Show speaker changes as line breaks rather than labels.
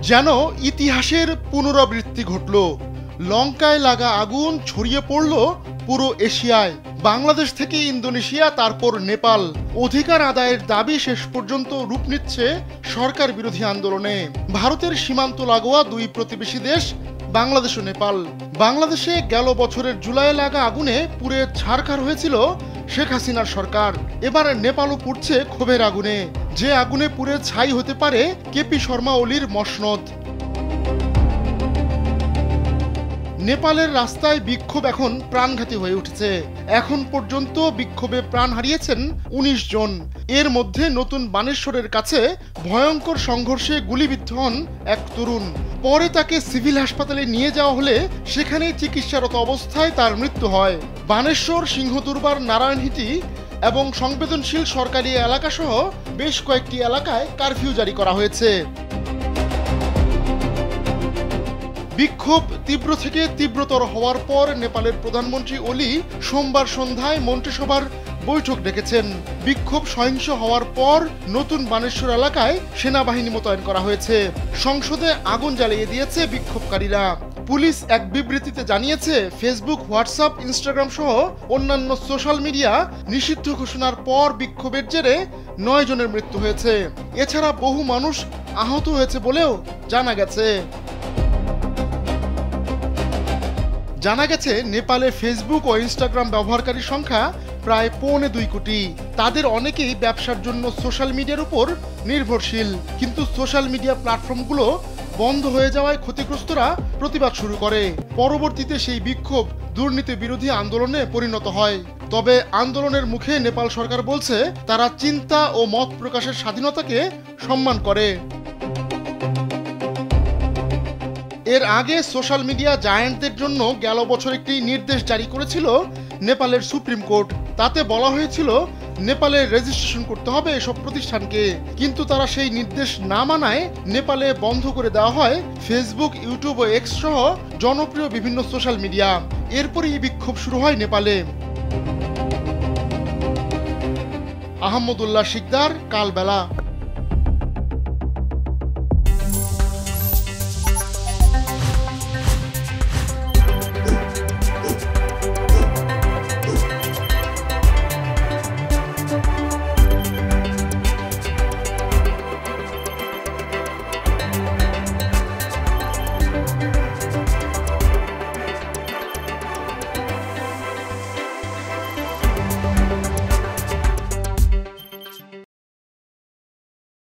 যেন ইতিহাসের পুনরাবৃত্তি ঘটল। লঙ্কায় লাগা আগুন ছড়িয়ে পড়ল পুরো এশিয়ায়। বাংলাদেশ থেকে ইন্দোনেশিয়া, তারপর নেপাল। অধিকার আদায়ের দাবি শেষ পর্যন্ত রূপ নিচ্ছে সরকার বিরোধী আন্দোলনে। ভারতের সীমান্ত লাগোয়া দুই প্রতিবেশী দেশ বাংলাদেশ ও নেপাল। বাংলাদেশে গেল বছরের জুলাইয়ে লাগা আগুনে পুড়ে ছারখার হয়েছিল শেখ হাসিনার সরকার। এবার নেপালও পুড়ছে ক্ষোভের আগুনে, যে আগুনে পুড়ে ছাই হতে পারে কেপি শর্মা ওলির মসনদ। নেপালের রাস্তায় বিক্ষোভ এখন প্রাণঘাতী হয়ে উঠেছে। এখন পর্যন্ত বিক্ষোভে প্রাণ হারিয়েছেন ১৯ জন। এর মধ্যে নতুন বানেশ্বরের কাছে ভয়ঙ্কর সংঘর্ষে গুলিবিদ্ধ হন এক তরুণ। পরে তাকে সিভিল হাসপাতালে নিয়ে যাওয়া হলে সেখানেই চিকিৎসারত অবস্থায় তার মৃত্যু হয়। বানেশ্বর, সিংহদুর্বার, নারায়ণহিটি এবং সংবেদনশীল সরকারি এলাকাসহ বেশ কয়েকটি এলাকায় কারফিউ জারি করা হয়েছে। বিক্ষোভ তীব্র থেকে তীব্রতর হওয়ার পর নেপালের প্রধানমন্ত্রী ওলি সোমবার সন্ধ্যায় মন্ত্রিসভার বৈঠক ডেকেছেন। বিক্ষোভ সহিংস হওয়ার পর নতুন বানেশ্বর এলাকায় সেনাবাহিনী মোতায়েন করা হয়েছে। সংসদে আগুন জ্বালিয়ে দিয়েছে বিক্ষোভকারীরা। পুলিশ এক বিবৃতিতে জানিয়েছে, ফেসবুক, হোয়াটসঅ্যাপ, ইনস্টাগ্রাম সহ অন্যান্য সোশ্যাল মিডিয়া নিষিদ্ধ ঘোষণার পর বিক্ষোভের জেরে ৯ জনের মৃত্যু হয়েছে। এছাড়া বহু মানুষ আহত হয়েছে বলেও জানা গেছে। নেপালে ফেসবুক ও ইনস্টাগ্রাম ব্যবহারকারী সংখ্যা প্রায় ২.৫ কোটি। তাদের অনেকেই ব্যবসার জন্য সোশ্যাল মিডিয়ার উপর নির্ভরশীল। কিন্তু সোশ্যাল মিডিয়া প্ল্যাটফর্মগুলো বন্ধ হয়ে যাওয়ায় ক্ষতিগ্রস্তরা প্রতিবাদ শুরু করে। পরবর্তীতে সেই বিক্ষোভ দুর্নীতি বিরোধী আন্দোলনে পরিণত হয়। তবে আন্দোলনের মুখে নেপাল সরকার বলছে, তারা চিন্তা ও মত প্রকাশের স্বাধীনতাকে সম্মান করে। এর আগে সোশ্যাল মিডিয়া জায়ান্টদের জন্য গেল বছর একটি নির্দেশ জারি করেছিল নেপালের সুপ্রিম কোর্ট। তাতে বলা হয়েছিল নেপালে রেজিস্ট্রেশন করতে হবে এসব প্রতিষ্ঠানকে। কিন্তু তারা সেই নির্দেশ না মানায় নেপালে বন্ধ করে দেওয়া হয় ফেসবুক, ইউটিউব ও এক্স সহ জনপ্রিয় বিভিন্ন সোশ্যাল মিডিয়া। এরপরই বিক্ষোভ শুরু হয় নেপালে। আহমদুল্লাহ শিকদার, কালবেলা।